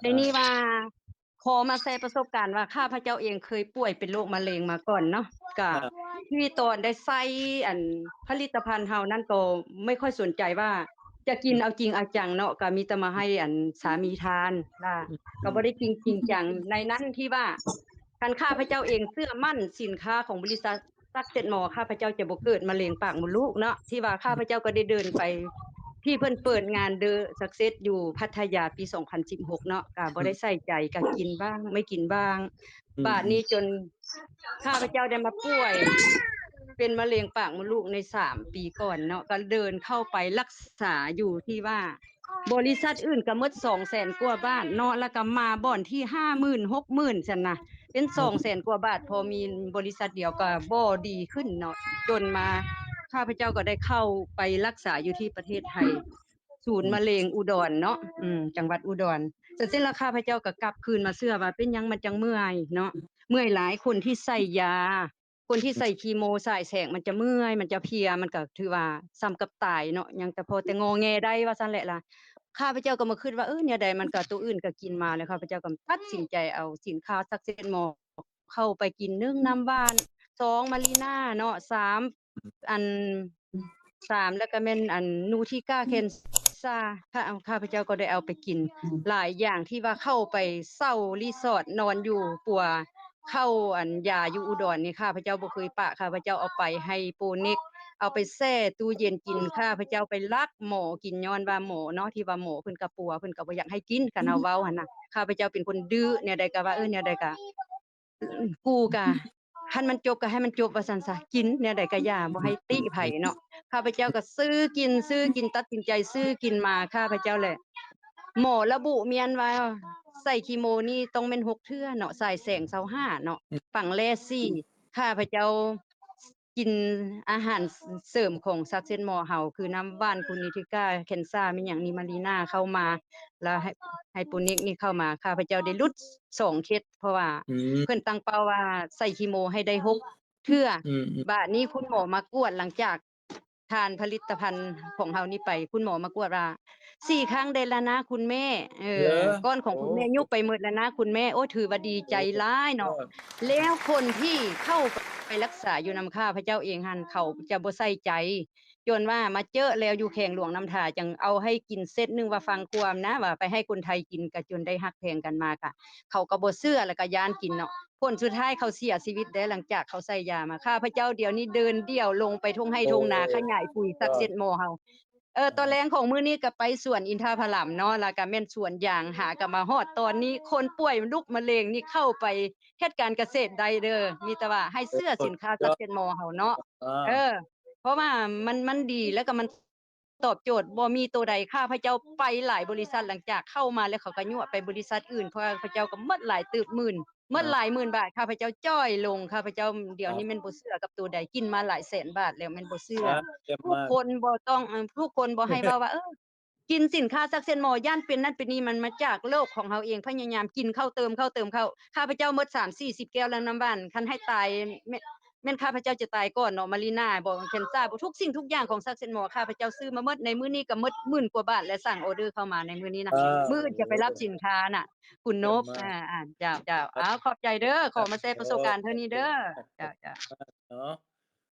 ในนี้ว่าขอมาแชร์ประสบการณ์ว่าข้าพเจ้าเองเคยป่วยเป็นโรคมะเร็งมาก่อนเนาะก็ที่ตอนได้ใช้อันผลิตภัณฑ์เฮานั่นก็ไม่ค่อยสนใจว่าจะกินเอาจริงเอาจังเนาะก็มีแต่มาให้อันสามีทานล่ะก็บ่ได้จริงจังในนั้นที่ว่าคันข้าพเจ้าเองเชื่อมั่นสินค้าของบริษัทSuccess More ข้าพเจ้าจะบ่เกิดมะเร็งปากมดลูกเนาะที่ว่าข้าพเจ้าก็ได้เดินไปที่เพิ่นเปิดงาน The Success อยู่พัทยาปี2016เนาะก็บ่ได้ใส่ใจก็กินบ้างไม่กินบ้างบัดนี้จนข้าพเจ้าได้มาป่วยเป็นมะเร็งปากมดลูกใน3ปีก่อนเนาะก็เดินเข้าไปรักษาอยู่ที่ว่าบริษัทอื่นก็หมด200,000กว่าบาทเนาะแล้วก็มาบ่อนที่50,000 60,000ซั่นน่ะเป็น200,000กว่าบาทพอมีบริษัทเดียวก็บ่ดีขึ้นเนาะจนมาข้าพเจ้าก็ได้เข้าไปรักษาอยู่ที่ประเทศไทยศูนย์มะเร็งอุดรเนาะจังหวัดอุดรเสร็จแล้วข้าพเจ้าก็กลับคืนมาเชื่อว่าเป็นหยังมันจังเมื่อยเนาะเมื่อยหลายคนที่ใส่ยาคนที่ใส่คีโมฉายแสงมันจะเมื่อยมันจะเพลียมันก็ถือว่าซ้ำกับตายเนาะยังแต่พอแต่งอแงได้ว่าซั่นแหละล่ะข้าพเจ้าก็มาคิดว่าเนี่ยใดมันก็ตัวอื่นก็กินมาแล้วข้าพเจ้าก็ตัดสินใจเอาสินค้า Success More เข้าไปกิน1น้ำบ้าน2มารีน่าเนาะ3อัน3แล้วก็แม่นอันนูทิก้าเคนซ่าข้าพเจ้าก็ได้เอาไปกินหลายอย่างที่ว่าเข้าไปเช่ารีสอร์ทนอนอยู่ปัวเข้าอันยาอยู่อุดรนี่ข้าพเจ้าบ่เคยปะข้าพเจ้าเอาไปให้ปูนิกเอาไปแช่ตู้เย็นกินข้าพเจ้าไปลักหมอกินย้อนว่าหมอเนาะที่ว่าหมอเพิ่นก็ปัวเพิ่นก็บ่อยากให้กินคันเฮาเว้าหั่นน่ะข้าพเจ้าเป็นคนดื้อแนวใดก็ว่าแนวใดก็กูก็คันมันจบก็ให้มันจบว่าซั่นซะกินแนวใดก็อย่าบ่ให้ติไผเนาะข้าพเจ้าก็ซื้อกินตัดสินใจซื้อกินมาข้าพเจ้าแหละหมอระบุเมียนว่าใส่คีโมนี่ต้องแม่น6เทื่อเนาะฉายแสง25เนาะปังแล4ข้าพเจ้ากินอาหารเสริมของ Success More เฮาคือน้ำว่านคุณนิธิกาแคนซ่ามีหยังนี่มารีน่าเข้ามาแล้วให้ปูนิกนี่เข้ามาข้าพเจ้าได้หลุด2เคสเพราะว่าเพิ่นตั้งเป้าว่าใส่คีโมให้ได้6เทื่อบัดนี้คุณหมอมากวดหลังจากทานผลิตภัณฑ์ของเฮานี่ไปคุณหมอมากวดว่า4ครั้งได้แล้วนะคุณแม่ก้อนของคุณแม่ยุบไปหมดแล้วนะคุณแม่โอ้ถือว่าดีใจหลายเนาะแล้วคนที่เข้าไปรักษาอยู่นำข้าพเจ้าเองหั่นเขาจะบ่ใส่ใจจนว่ามาเจอแล้วอยู่แข่งหลวงน้ำท่าจังเอาให้กินเซตนึงว่าฟังความนะว่าไปให้คนไทยกินก็จนได้ฮักแพงกันมากะเขาก็บ่เชื่อแล้วก็ย้านกินเนาะผลสุดท้ายเขาเสียชีวิตได้หลังจากเขาใส่ยามาข้าพเจ้าเดี๋ยวนี้เดินเดี่ยวลงไปทุ่งไร่ทุ่งนาขยายปุ๋ยSuccess Moreเฮาตอนแรงของมื้อนี้ก็ไปสวนอินทผลัมเนาะแล้วก็แม่นสวนยางหาก็มาฮอดตอนนี้คนป่วยลุกมะเร็งนี่เข้าไปเฮ็ดการเกษตรได้เด้อมีแต่ว่าให้เชื่อสินค้าSuccess Moreเฮาเนาะเออเพราะว่ามันดีแล้วก็มันตอบโจทย์บ่มีตัวใดข้าพเจ้าไปหลายบริษัทหลังจากเข้ามาแล้วเขาก็ยั่วไปบริษัทอื่นเพราะข้าพเจ้าก็หมดหลายตึบหมื่นหมดหลายหมื่นบาทข้าพเจ้าจ้อยลงข้าพเจ้าเดี๋ยวนี้แม่นบ่เชื่อกับตัวใดกินมาหลายแสนบาทแล้วแม่นบ่เชื่อทุกคนบ่ต้องทุกคนบ่ให้เว้าว่ากินสินค้าSuccess Moreย่านเป็นนั่นเป็นนี่มันมาจากโลกของเฮาเองพยายามกินเข้าเติมเข้าข้าพเจ้าหมด30-40แก้วแล้วน้ำบ้านคันให้ตายแม่นข้าพเจ้าจะตายก่อนเนาะมารีน่าบ่แคนซ่าบ่ทุกสิ่งทุกอย่างของSuccess Moreข้าพเจ้าซื้อมาหมดในมื้อนี้ก็หมดหมื่นกว่าบาทและสั่งออเดอร์เข้ามาในมื้อนี้นะมื้ออื่นจะไปรับสินค้าน่ะคุณนพเจ้าๆอ้าวขอบใจเด้อขอมาแชร์ประสบการณ์เท่านี้เด้อเจ้าๆเนาะ